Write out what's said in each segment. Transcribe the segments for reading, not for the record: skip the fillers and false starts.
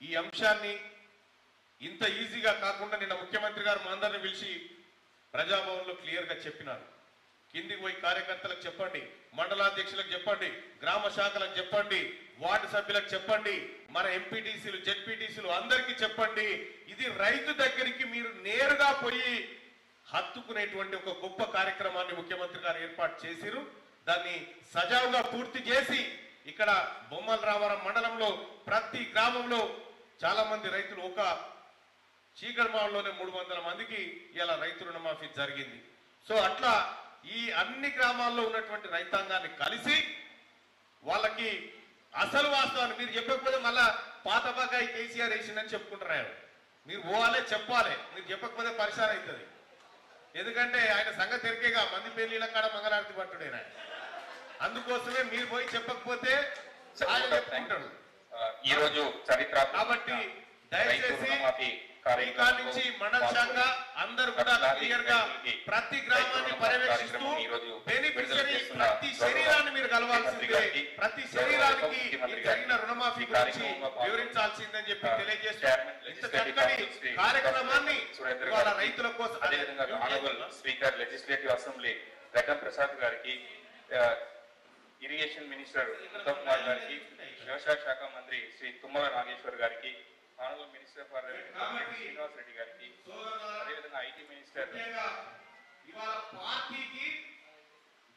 ఈ అంశాన్ని ఇంత ఈజీగా కాకుండా నిన్న ముఖ్యమంత్రి గారు మా అందరిని పిలిచి ప్రజాభవన్లో క్లియర్గా చెప్పినారు. కిందికి పోయి కార్యకర్తలకు చెప్పండి, మండలాధ్యక్షులకు చెప్పండి, గ్రామ శాఖలకు చెప్పండి, వార్డు సభ్యులకు చెప్పండి, మన ఎంపీటీసీలు జెడ్పీటీసీలు అందరికీ చెప్పండి. ఇది రైతు దగ్గరికి మీరు నేరుగా పోయి హత్తుకునేటువంటి ఒక గొప్ప కార్యక్రమాన్ని ముఖ్యమంత్రి గారు ఏర్పాటు చేసిరు. దాన్ని సజావుగా పూర్తి చేసి ఇక్కడ బొమ్మల రామారం మండలంలో ప్రతి గ్రామంలో చాలా మంది రైతులు ఒక చీకటిమావలోనే 300 మందికి ఇలా రైతు రుణమాఫీ జరిగింది. సో అట్లా ఈ అన్ని గ్రామాల్లో ఉన్నటువంటి రైతాంగాన్ని కలిసి వాళ్ళకి అసలు వాస్తవాన్ని మీరు చెప్పకపోతే మళ్ళా పాత బకాయి కేసీఆర్ వేసిందని చెప్పుకుంటున్నారు. మీరు పోవాలే చెప్పాలి, మీరు చెప్పకపోతే పరిసరం అవుతుంది. ఎందుకంటే ఆయన సంగతి ఎరికేగా మంది పెళ్లిళ్ళ కాడ మంగళారతి పట్టుడేనా. అందుకోసమే మీరు పోయి చెప్పకపోతే ఆయన చెప్పుకుంటాడు. ఈ రోజు చరిత్ర కాబట్టి దయచేసి నుంచి మండల శాఖ అందరూ కూడా క్లియర్ గా ప్రతి గ్రామాన్ని పర్యవేక్షిస్తూ బెనిఫిషియరీ ప్రతి శరీరాన్ని మీరు కలవాల్సిందే, ప్రతి శరీరానికి జరిగిన రుణమాఫీ గురించి వివరించాల్సిందని చెప్పి తెలియజేస్తూ ఇంత చక్కటి కార్యక్రమాన్ని వాళ్ళ రైతుల కోసం స్పీకర్ లెజిస్లేటివ్ అసెంబ్లీ గడ్డం ప్రసాద్ గారికి, ఇరిగేషన్ మినిస్టర్ ఉత్తమ్ కుమార్ గారికి, వ్యవసాయ శాఖ మంత్రి శ్రీ తుమ్మల నాగేశ్వర్ గారికి, honourable minister for Srinivas Reddy గారికి, అదేవిధంగా ఐటీ మినిస్టర్ పార్టీకి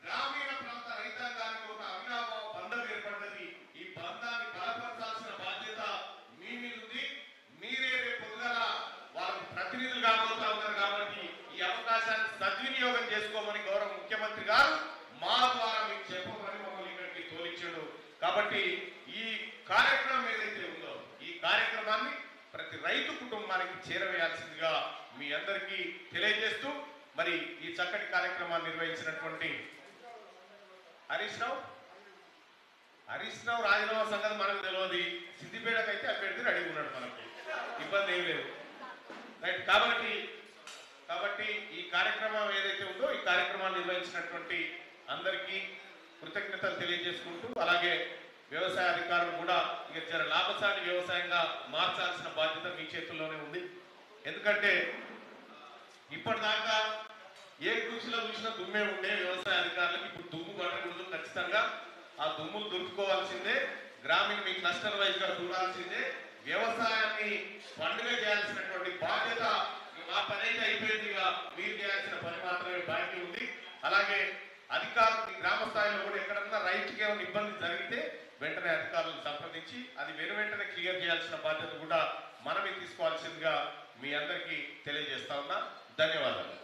గ్రామీణ ప్రాంత రైతాంగానికి ఒక అవినాభావ బంధం ఏర్పడ్డది. ఈ బంధాన్ని బలపరచాల్సిన బాధ్యత మీ మీద ఉంది. మీరే రేపు పొద్దుగల వాళ్ళకు ప్రతినిధులు కాబోతా ఉన్నారు. కాబట్టి ఈ అవకాశాన్ని సద్వినియోగం చేసుకోమని గౌరవ ముఖ్యమంత్రి గారు మా ద్వారా మీకు చెప్పమని మమ్మల్ని ఇక్కడికి తోలించాడు. కాబట్టి ఈ కార్యక్రమం ఏదైతే ఉందో ఈ కార్యక్రమాన్ని ప్రతి రైతు కుటుంబానికి చేరవేయాల్సిందిగా మీ అందరికీ తెలియజేస్తూ మరి ఈ చక్కటి కార్యక్రమాన్ని నిర్వహించినటువంటి హరీష్ రావు రాజీనామా సంగతి మనకు తెలియదు. సిద్దిపేటకైతే అభ్యర్థి రెడీ ఉన్నాడు, మనకి ఇబ్బంది ఏం లేదు. రైట్. కాబట్టి ఈ కార్యక్రమం ఏదైతే ఉందో ఈ కార్యక్రమాన్ని నిర్వహించినటువంటి అందరికీ కృతజ్ఞతలు తెలియజేసుకుంటూ అలాగే వ్యవసాయ అధికారులు కూడా ఇక జర లాభసాటి వ్యవసాయంగా మార్చాల్సిన బాధ్యత మీ చేతుల్లోనే ఉంది. ఎందుకంటే ఇప్పటిదాకా ఏ కృషిలో చూసినా దుమ్మే ఉండే వ్యవసాయ అధికారులకు ఇప్పుడు దుమ్ము పట్టకూడదు. ఖచ్చితంగా ఆ దుమ్ములు దొరుకుకోవాల్సిందే. గ్రామీణ మీకు నష్టం వైజ్ గా చూడాల్సిందే. వ్యవసాయాన్ని పండుగ చేయాల్సినటువంటి బాధ్యత మా పని అయితే అయిపోయింది. మీరు చేయాల్సిన పని మాత్రమే బాకీ ఉంది. అలాగే అధికారులు గ్రామ స్థాయిలో కూడా ఎక్కడన్నా రైతుకి ఏమైనా ఇబ్బంది జరిగితే వెంటనే అధికారులను సంప్రదించి అది వెంటనే క్లియర్ చేయాల్సిన బాధ్యత కూడా మనమే తీసుకోవాల్సిందిగా మీ అందరికీ తెలియజేస్తా ఉన్నా. ధన్యవాదాలు.